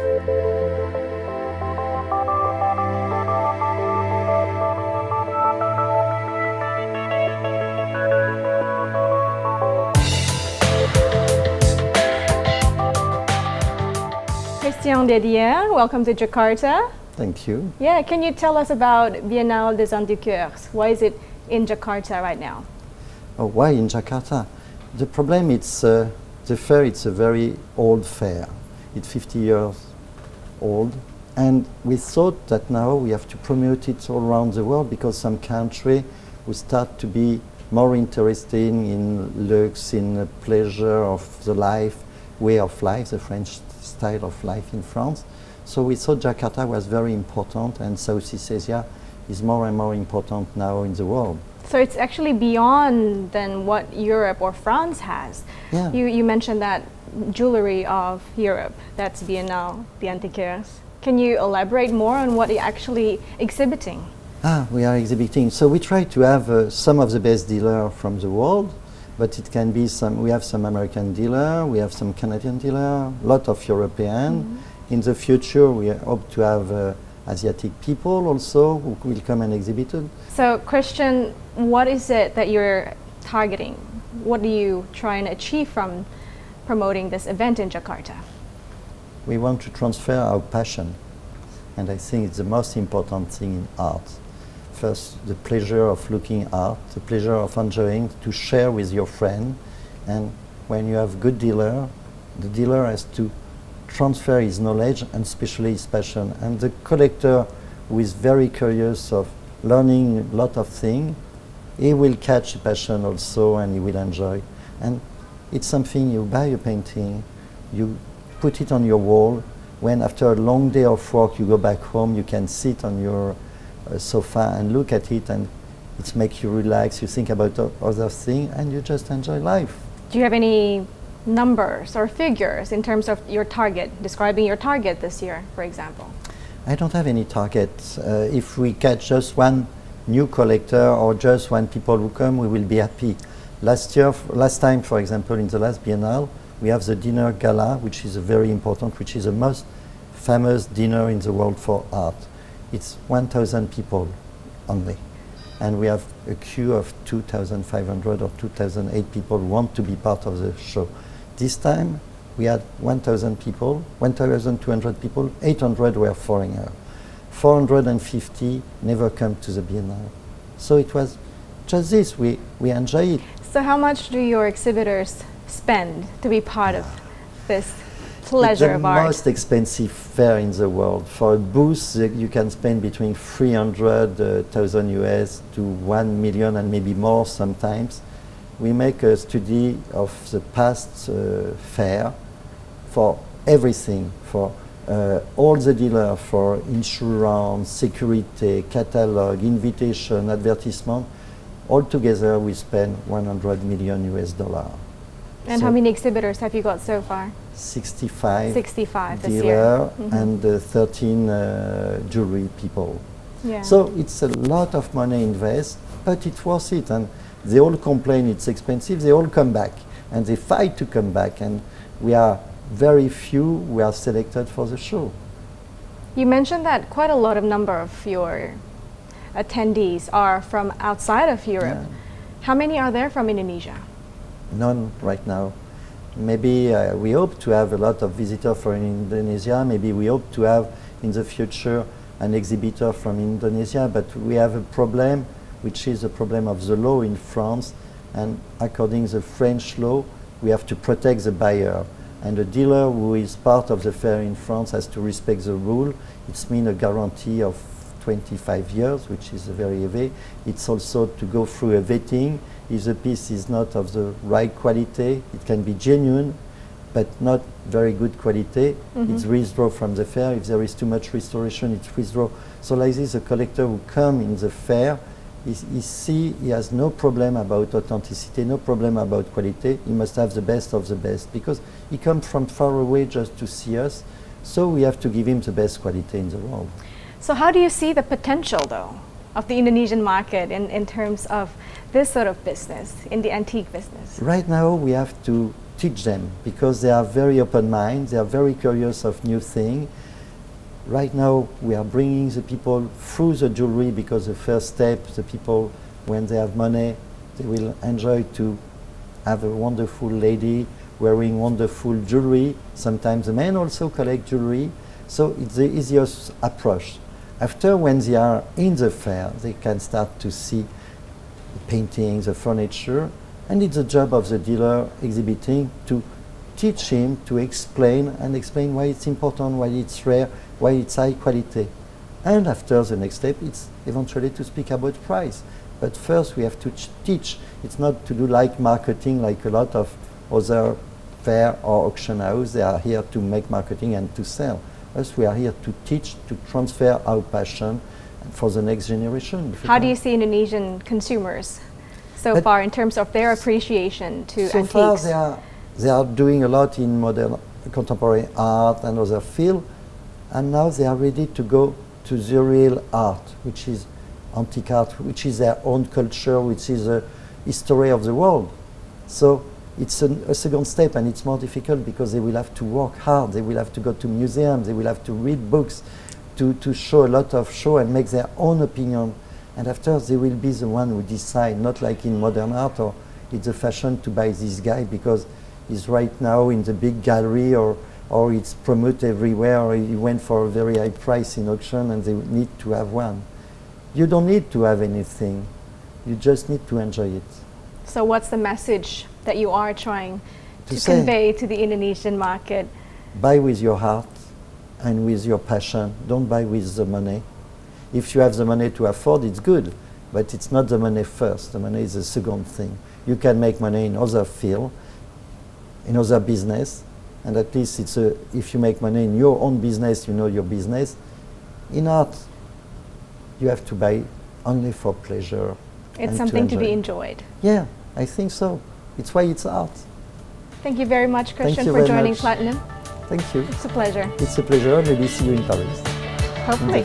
Christian Dedier, welcome to Jakarta. Thank you. Yeah, can you tell us about Biennale des Antiqueurs? Why is it in Jakarta right now? Oh, why in Jakarta? The problem is the fair, it's a very old fair. It's 50 years old. And we thought that now we have to promote it all around the world because some country will start to be more interested in lux, in pleasure of the life, way of life, the French style of life in France. So we thought Jakarta was very important, and Southeast Asia is more and more important now in the world. So it's actually beyond than what Europe or France has. Yeah. You mentioned that jewelry of Europe, that's Biennale des Antiqueurs. Can you elaborate more on what you're actually exhibiting? We are exhibiting. So we try to have some of the best dealers from the world, but it can be we have some American dealer, we have some Canadian dealer, a lot of European. Mm-hmm. In the future, we hope to have Asiatic people also who will come and exhibit it. So Christian, what is it that you're targeting? What do you try and achieve from promoting this event in Jakarta? We want to transfer our passion, and I think it's the most important thing in art. First, the pleasure of looking art, the pleasure of enjoying, to share with your friend. And when you have good dealer, the dealer has to transfer his knowledge and especially his passion. And the collector who is very curious of learning a lot of things, he will catch the passion also and he will enjoy. And it's something you buy a painting, you put it on your wall. When after a long day of work you go back home, you can sit on your sofa and look at it, and it makes you relax, you think about other things, and you just enjoy life. Do you have any numbers or figures in terms of your target, describing your target this year, for example? I don't have any target. If we catch just one new collector or just one people who come, we will be happy. Last time, for example, in the last Biennale, we have the dinner gala, which is very important, which is the most famous dinner in the world for art. It's 1,000 people only. And we have a queue of 2,500 or 2,008 people who want to be part of the show. This time we had 1,000 people, 1,200 people, 800 were foreigners. 450 never come to the Biennale. So it was just this, we enjoy it. So how much do your exhibitors spend to be part of this pleasure of art? The most expensive fair in the world. For a booth, you can spend between 300,000 US to 1 million and maybe more sometimes. We make a study of the past fair for everything, for all the dealers, for insurance, security, catalog, invitation, advertisement. Altogether, we spend 100 million US dollar. And how many exhibitors have you got so far? 65 this year. dealer and 13 jewelry people. Yeah. So it's a lot of money invest, but it's worth it. And they all complain it's expensive, they all come back. And they fight to come back. And we are very few who are selected for the show. You mentioned that quite a lot of number of your attendees are from outside of Europe. Yeah. How many are there from Indonesia? None right now. Maybe we hope to have a lot of visitors from Indonesia. Maybe we hope to have in the future an exhibitor from Indonesia, but we have a problem, which is a problem of the law in France. And according to the French law, we have to protect the buyer. And a dealer who is part of the fair in France has to respect the rule. It's mean a guarantee of 25 years, which is very heavy. It's also to go through a vetting. If the piece is not of the right quality, it can be genuine, but not very good quality. Mm-hmm. It's withdrawn from the fair. If there is too much restoration, it's withdrawn. So like this, a collector who come in the fair, he has no problem about authenticity, no problem about quality. He must have the best of the best because he comes from far away just to see us. So we have to give him the best quality in the world. So how do you see the potential, though, of the Indonesian market in terms of this sort of business, in the antique business? Right now, we have to teach them because they are very open-minded, they are very curious of new things. Right now we are bringing the people through the jewelry because the first step, the people, when they have money, they will enjoy to have a wonderful lady wearing wonderful jewelry. Sometimes the men also collect jewelry. So it's the easiest approach. After, when they are in the fair, they can start to see the paintings, the furniture, and it's the job of the dealer exhibiting to teach him to explain why it's important, why it's rare, why it's high quality. And after, the next step, it's eventually to speak about price. But first we have to teach. It's not to do like marketing like a lot of other fair or auction house. They are here to make marketing and to sell. Us, we are here to teach, to transfer our passion for the next generation. How do you see Indonesian consumers so far in terms of their appreciation to so antiques? So far they are doing a lot in modern contemporary art and other fields, and now they are ready to go to the real art, which is antique art, which is their own culture, which is a history of the world. So it's a second step, and it's more difficult because they will have to work hard, they will have to go to museums, they will have to read books, to show a lot of show and make their own opinion. And after, they will be the one who decide, not like in modern art, or it's a fashion to buy this guy because he's right now in the big gallery, or it's promoted everywhere, or he went for a very high price in auction and they need to have one. You don't need to have anything, you just need to enjoy it. So what's the message that you are trying to convey to the Indonesian market? Buy with your heart and with your passion. Don't buy with the money. If you have the money to afford, it's good, but it's not the money first. The money is the second thing. You can make money in other field, in other business, and at least it's if you make money in your own business, you know your business. In art, you have to buy only for pleasure. It's something to be enjoyed. Yeah, I think so. It's why it's art. Thank you very much, Christian, for joining much. Platinum. Thank you. It's a pleasure. It's a pleasure. Maybe see you in Paris. Hopefully.